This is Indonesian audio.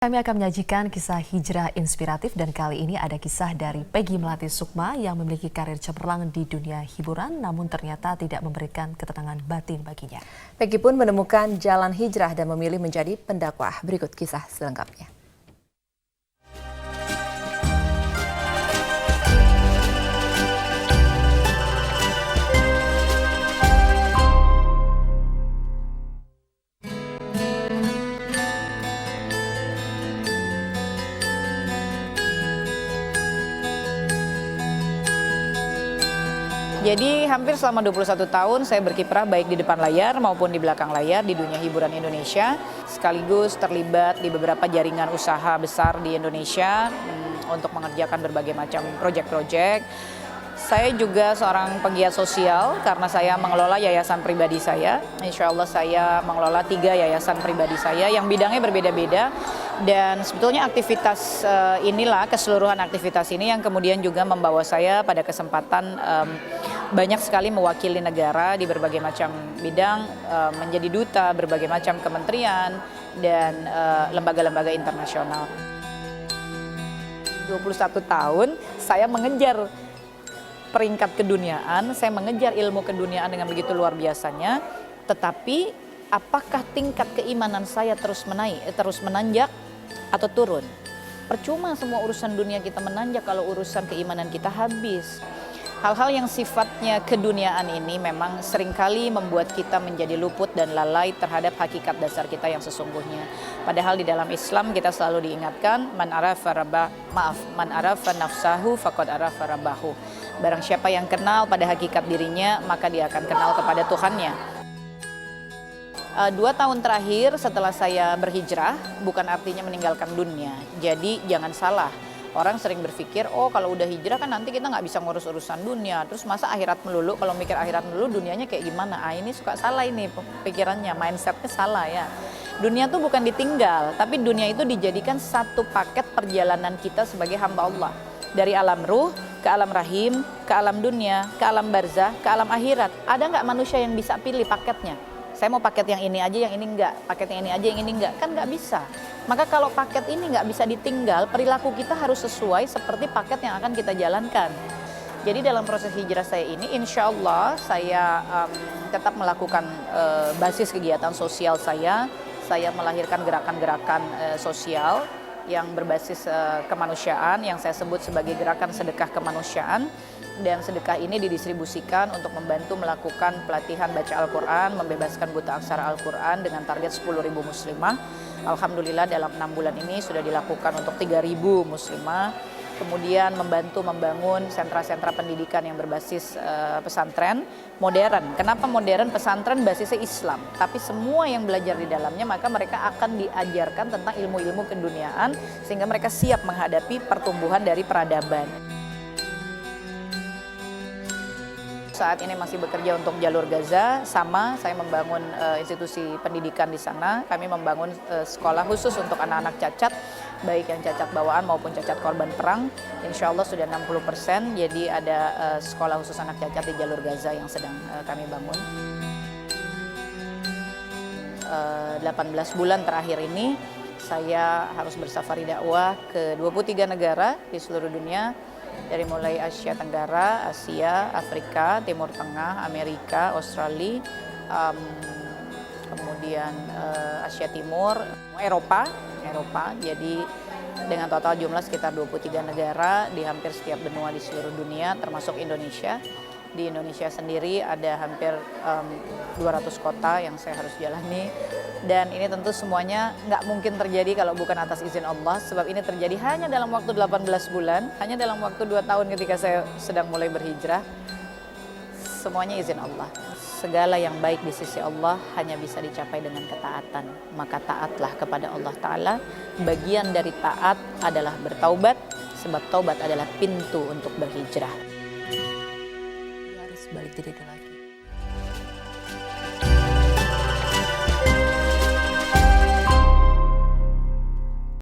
Kami akan menyajikan kisah hijrah inspiratif dan kali ini ada kisah dari Peggy Melati Sukma yang memiliki karir cemerlang di dunia hiburan namun ternyata tidak memberikan ketenangan batin baginya. Peggy pun menemukan jalan hijrah dan memilih menjadi pendakwah. Berikut kisah selengkapnya. Jadi hampir selama 21 tahun saya berkiprah baik di depan layar maupun di belakang layar di dunia hiburan Indonesia. Sekaligus terlibat di beberapa jaringan usaha besar di Indonesia untuk mengerjakan berbagai macam proyek-proyek. Saya juga seorang penggiat sosial karena saya mengelola yayasan pribadi saya. Insya Allah saya mengelola 3 yayasan pribadi saya yang bidangnya berbeda-beda. Dan sebetulnya aktivitas inilah, keseluruhan aktivitas ini yang kemudian juga membawa saya pada kesempatan banyak sekali mewakili negara di berbagai macam bidang, menjadi duta berbagai macam kementerian dan lembaga-lembaga internasional. 21 tahun saya mengejar peringkat keduniaan, saya mengejar ilmu keduniaan dengan begitu luar biasanya, tetapi apakah tingkat keimanan saya terus menanjak atau turun? Percuma semua urusan dunia kita menanjak kalau urusan keimanan kita habis. Hal-hal yang sifatnya keduniaan ini memang seringkali membuat kita menjadi luput dan lalai terhadap hakikat dasar kita yang sesungguhnya. Padahal di dalam Islam kita selalu diingatkan, man arafa nafsahu faqad arafa rabbahu. Barang siapa yang kenal pada hakikat dirinya, maka dia akan kenal kepada Tuhannya. 2 tahun terakhir setelah saya berhijrah, bukan artinya meninggalkan dunia. Jadi jangan salah. Orang sering berpikir, oh kalau udah hijrah kan nanti kita nggak bisa ngurus urusan dunia. Terus masa akhirat melulu, kalau mikir akhirat melulu dunianya kayak gimana? Ini suka salah ini pikirannya, mindsetnya salah ya. Dunia tuh bukan ditinggal, tapi dunia itu dijadikan satu paket perjalanan kita sebagai hamba Allah. Dari alam ruh, ke alam rahim, ke alam dunia, ke alam barzah, ke alam akhirat. Ada nggak manusia yang bisa pilih paketnya? Saya mau paket yang ini aja, yang ini enggak. Paket yang ini aja, yang ini enggak. Kan nggak bisa. Maka kalau paket ini nggak bisa ditinggal, perilaku kita harus sesuai seperti paket yang akan kita jalankan. Jadi dalam proses hijrah saya ini, insya Allah saya tetap melakukan basis kegiatan sosial saya. Saya melahirkan gerakan-gerakan sosial yang berbasis kemanusiaan, yang saya sebut sebagai gerakan sedekah kemanusiaan. Dan sedekah ini didistribusikan untuk membantu melakukan pelatihan baca Al-Quran, membebaskan buta aksara Al-Quran dengan target 10.000 muslimah. Alhamdulillah dalam 6 bulan ini sudah dilakukan untuk 3.000 muslimah. Kemudian membantu membangun sentra-sentra pendidikan yang berbasis pesantren modern. Kenapa modern? Pesantren basisnya Islam, tapi semua yang belajar di dalamnya maka mereka akan diajarkan tentang ilmu-ilmu keduniaan sehingga mereka siap menghadapi pertumbuhan dari peradaban. Saat ini masih bekerja untuk jalur Gaza, sama saya membangun institusi pendidikan di sana. Kami membangun sekolah khusus untuk anak-anak cacat, baik yang cacat bawaan maupun cacat korban perang. Insya Allah sudah 60%, jadi ada sekolah khusus anak cacat di jalur Gaza yang sedang kami bangun. 18 bulan terakhir ini saya harus bersafari dakwah ke 23 negara di seluruh dunia. Dari mulai Asia Tenggara, Asia, Afrika, Timur Tengah, Amerika, Australia, kemudian Asia Timur, Eropa. Jadi dengan total jumlah sekitar 23 negara di hampir setiap benua di seluruh dunia, termasuk Indonesia. Di Indonesia sendiri ada hampir 200 kota yang saya harus jalani. Dan ini tentu semuanya nggak mungkin terjadi kalau bukan atas izin Allah. Sebab ini terjadi hanya dalam waktu 18 bulan, hanya dalam waktu 2 tahun ketika saya sedang mulai berhijrah. Semuanya izin Allah. Segala yang baik di sisi Allah hanya bisa dicapai dengan ketaatan. Maka taatlah kepada Allah Ta'ala. Bagian dari taat adalah bertaubat, sebab taubat adalah pintu untuk berhijrah. Harus balik diri lagi.